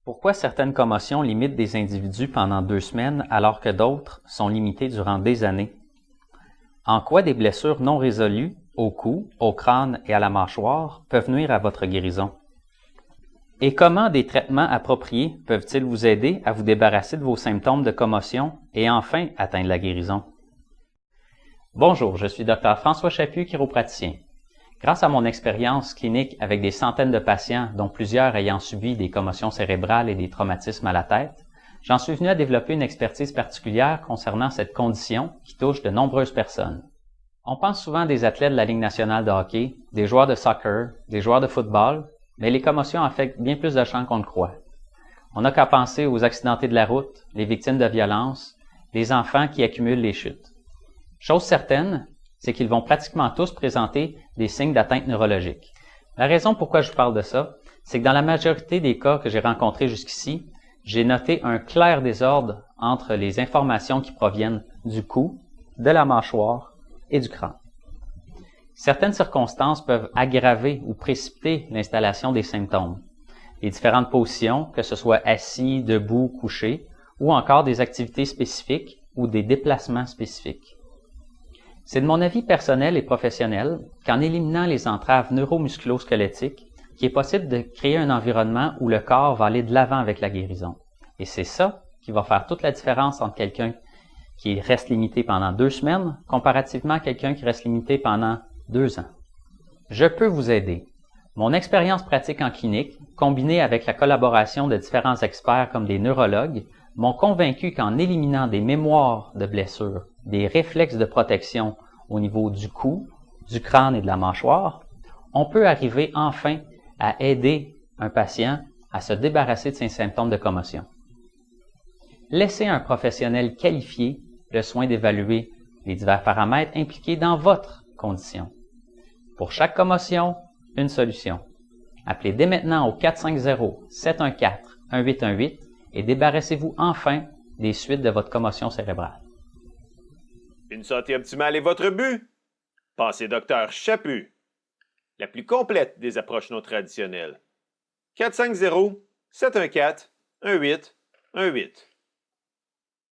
Pourquoi certaines commotions limitent des individus pendant 2 semaines alors que d'autres sont limitées durant des années? En quoi des blessures non résolues au cou, au crâne et à la mâchoire peuvent nuire à votre guérison? Et comment des traitements appropriés peuvent-ils vous aider à vous débarrasser de vos symptômes de commotion et enfin atteindre la guérison? Bonjour, je suis Dr François Chaput, chiropraticien. Grâce à mon expérience clinique avec des centaines de patients, dont plusieurs ayant subi des commotions cérébrales et des traumatismes à la tête, j'en suis venu à développer une expertise particulière concernant cette condition qui touche de nombreuses personnes. On pense souvent à des athlètes de la Ligue nationale de hockey, des joueurs de soccer, des joueurs de football, mais les commotions affectent bien plus de gens qu'on le croit. On n'a qu'à penser aux accidentés de la route, les victimes de violences, les enfants qui accumulent les chutes. Chose certaine, c'est qu'ils vont pratiquement tous présenter des signes d'atteinte neurologique. La raison pourquoi je vous parle de ça, c'est que dans la majorité des cas que j'ai rencontrés jusqu'ici, j'ai noté un clair désordre entre les informations qui proviennent du cou, de la mâchoire et du crâne. Certaines circonstances peuvent aggraver ou précipiter l'installation des symptômes. Les différentes positions, que ce soit assis, debout, couché, ou encore des activités spécifiques ou des déplacements spécifiques. C'est de mon avis personnel et professionnel qu'en éliminant les entraves neuromusculo-squelettiques, qu'il est possible de créer un environnement où le corps va aller de l'avant avec la guérison. Et c'est ça qui va faire toute la différence entre quelqu'un qui reste limité pendant 2 semaines, comparativement à quelqu'un qui reste limité pendant 2 ans. Je peux vous aider. Mon expérience pratique en clinique, combinée avec la collaboration de différents experts comme des neurologues, m'ont convaincu qu'en éliminant des mémoires de blessures, des réflexes de protection au niveau du cou, du crâne et de la mâchoire, on peut arriver enfin à aider un patient à se débarrasser de ses symptômes de commotion. Laissez un professionnel qualifié le soin d'évaluer les divers paramètres impliqués dans votre condition. Pour chaque commotion, une solution. Appelez dès maintenant au 450-714-1818 et débarrassez-vous enfin des suites de votre commotion cérébrale. Une santé optimale est votre but? Pensez Dr Chaput, la plus complète des approches non traditionnelles. 450-714-1818